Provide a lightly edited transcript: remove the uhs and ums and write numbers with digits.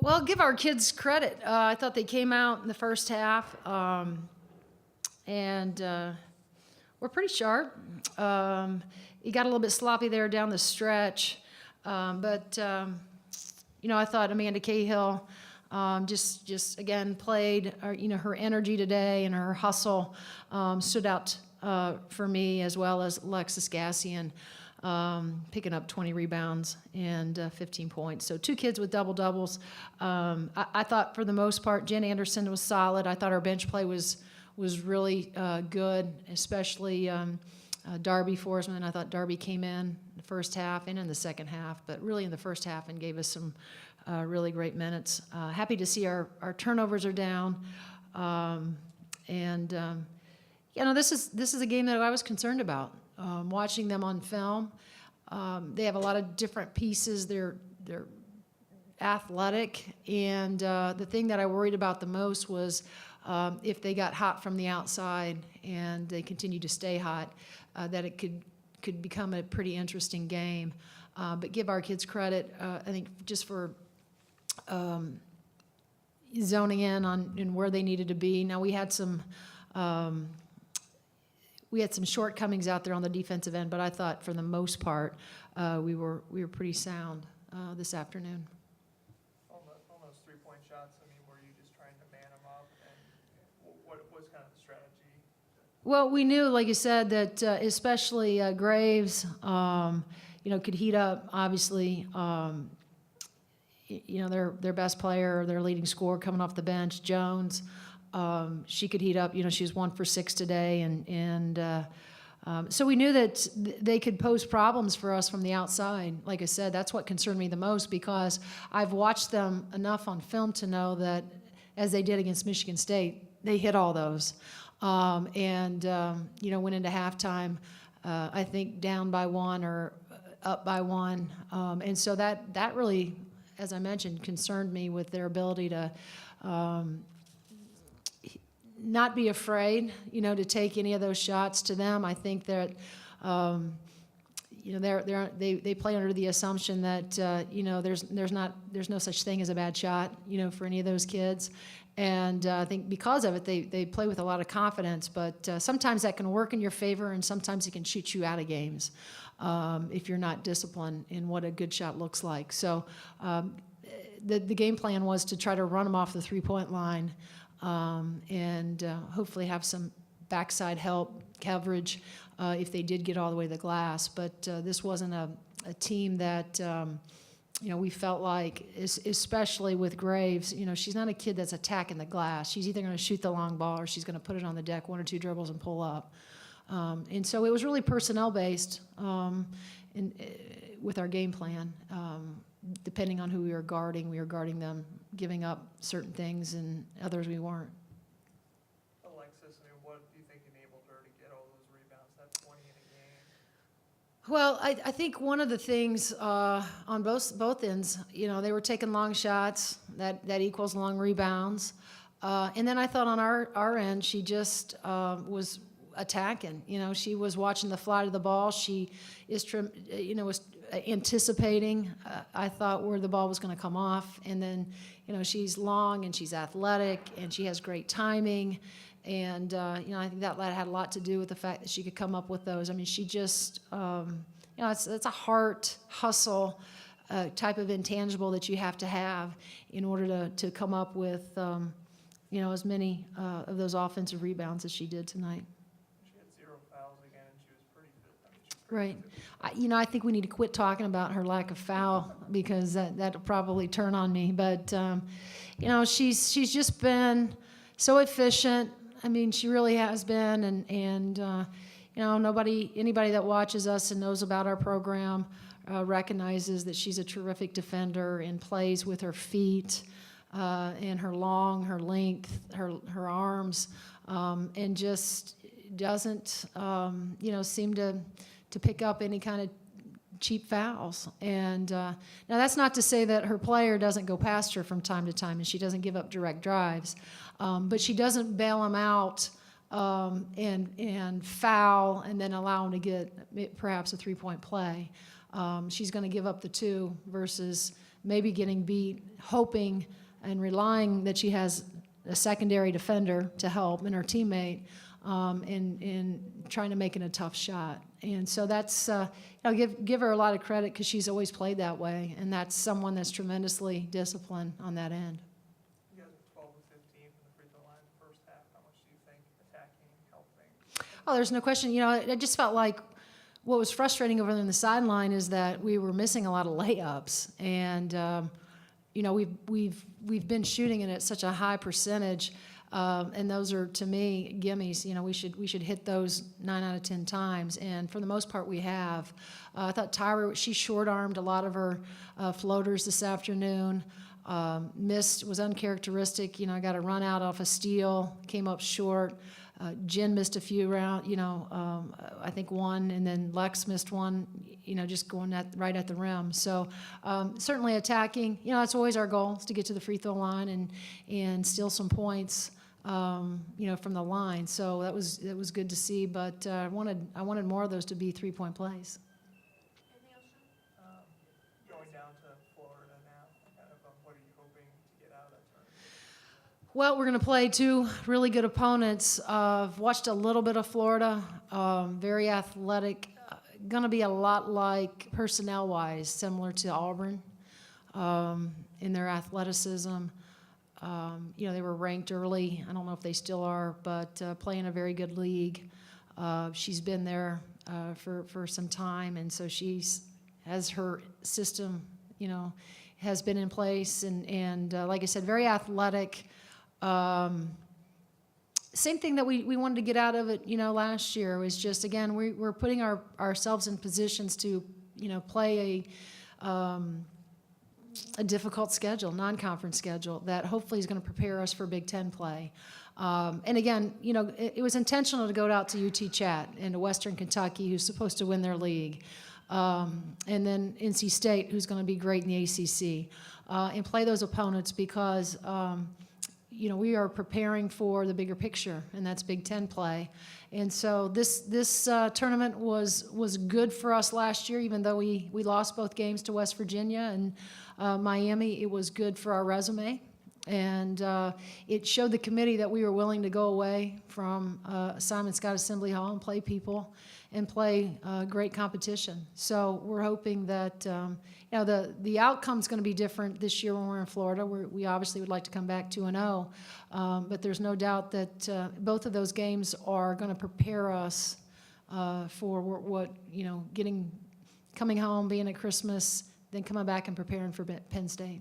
Well, give our kids credit. I thought they came out in the first half, and we're pretty sharp. It got a little bit sloppy there down the stretch, but I thought Amanda Cahill just again played. Her energy today and her hustle stood out for me, as well as Alexis Gassion. Picking up 20 rebounds and 15 points. So 2 kids with double-doubles. I thought for the most part, Jen Anderson was solid. I thought our bench play was really good, especially Darby Forsman. I thought Darby came in the first half and in the second half, but really in the first half and gave us some really great minutes. Happy to see our turnovers are down. This is a game that I was concerned about. Watching them on film, they have a lot of different pieces. They're athletic, and the thing that I worried about the most was if they got hot from the outside and they continued to stay hot, that it could become a pretty interesting game. But give our kids credit, I think, just for zoning in on where they needed to be. Now we had some shortcomings out there on the defensive end, but I thought for the most part we were pretty sound this afternoon. On those 3-point shots, were you just trying to man them up, and what was kind of the strategy? Well, we knew, like you said, that especially Graves, could heat up. Obviously, their best player, their leading scorer coming off the bench, Jones. She could heat up. She was 1 for 6 today, and so we knew that they could pose problems for us from the outside. Like I said, that's what concerned me the most, because I've watched them enough on film to know that, as they did against Michigan State, they hit all those, went into halftime, I think down by 1 or up by 1, and so that really, as I mentioned, concerned me with their ability to not be afraid, to take any of those shots to them. I think that, they play under the assumption that, there's no such thing as a bad shot, for any of those kids. And I think because of it, they play with a lot of confidence. But sometimes that can work in your favor, and sometimes it can shoot you out of games if you're not disciplined in what a good shot looks like. So the game plan was to try to run them off the 3-point line. And hopefully have some backside help coverage if they did get all the way to the glass. But this wasn't a team that, we felt like, especially with Graves, she's not a kid that's attacking the glass. She's either going to shoot the long ball or she's going to put it on the deck, 1 or 2 dribbles, and pull up. And so it was really personnel-based with our game plan. Depending on who we were guarding them, giving up certain things, and others we weren't. Alexis, what do you think enabled her to get all those rebounds? That's 20 in a game. Well, I think one of the things on both ends, they were taking long shots. That equals long rebounds. And then I thought on our end, she just was attacking. She was watching the flight of the ball. She was anticipating, I thought, where the ball was going to come off. And then, she's long and she's athletic and she has great timing. And, I think that had a lot to do with the fact that she could come up with those. She just, it's a heart, hustle type of intangible that you have to have in order to come up with, as many of those offensive rebounds as she did tonight. Right. I think we need to quit talking about her lack of foul, because that'll probably turn on me. But, she's just been so efficient. She really has been. And anybody that watches us and knows about our program recognizes that she's a terrific defender and plays with her feet and her length, her arms, and just doesn't, seem to pick up any kind of cheap fouls. And now that's not to say that her player doesn't go past her from time to time and she doesn't give up direct drives, but she doesn't bail them out and foul and then allow them to get perhaps a 3-point play. She's going to give up the 2 versus maybe getting beat, hoping and relying that she has a secondary defender to help and her teammate in trying to make it a tough shot. And so that's, give her a lot of credit because she's always played that way, and that's someone that's tremendously disciplined on that end. You guys are 12 of 15 from the free throw line in the first half. How much do you think attacking helped things? Oh, there's no question. I just felt like what was frustrating over there on the sideline is that we were missing a lot of layups, and we've been shooting it at such a high percentage, and those are, to me, gimmies. We should hit those 9 out of 10 times, and for the most part we have. I thought Tyra, she short-armed a lot of her floaters this afternoon. Missed, was uncharacteristic. Got a run out off a steal, came up short. Jen missed a few I think one, and then Lex missed one, just going right at the rim. So certainly attacking, that's always our goal, is to get to the free throw line and steal some points, from the line. So that was good to see, but I wanted more of those to be three-point plays. Going down to Florida now, what are you hoping to get out of that tournament? Well, we're going to play two really good opponents. I've watched a little bit of Florida, very athletic, going to be a lot like personnel-wise, similar to Auburn in their athleticism. They were ranked early. I don't know if they still are, but playing a very good league. She's been there for some time, and so has her system, has been in place, and like I said, very athletic. Same thing that we wanted to get out of it, last year was just, again, we're putting ourselves in positions to, play a difficult schedule, non-conference schedule that hopefully is going to prepare us for Big Ten play. And again, it was intentional to go out to UT Chat and to Western Kentucky, who's supposed to win their league, and then NC State, who's going to be great in the ACC, and play those opponents because we are preparing for the bigger picture, and that's Big Ten play. And so this tournament was good for us last year, even though we lost both games to West Virginia and Miami. It was good for our resume, and it showed the committee that we were willing to go away from Simon Scott Assembly Hall and play people and play great competition. So we're hoping that the outcome's going to be different this year when we're in Florida. We obviously would like to come back 2-0, but there's no doubt that both of those games are going to prepare us for what coming home, being at Christmas, then coming back and preparing for Penn State.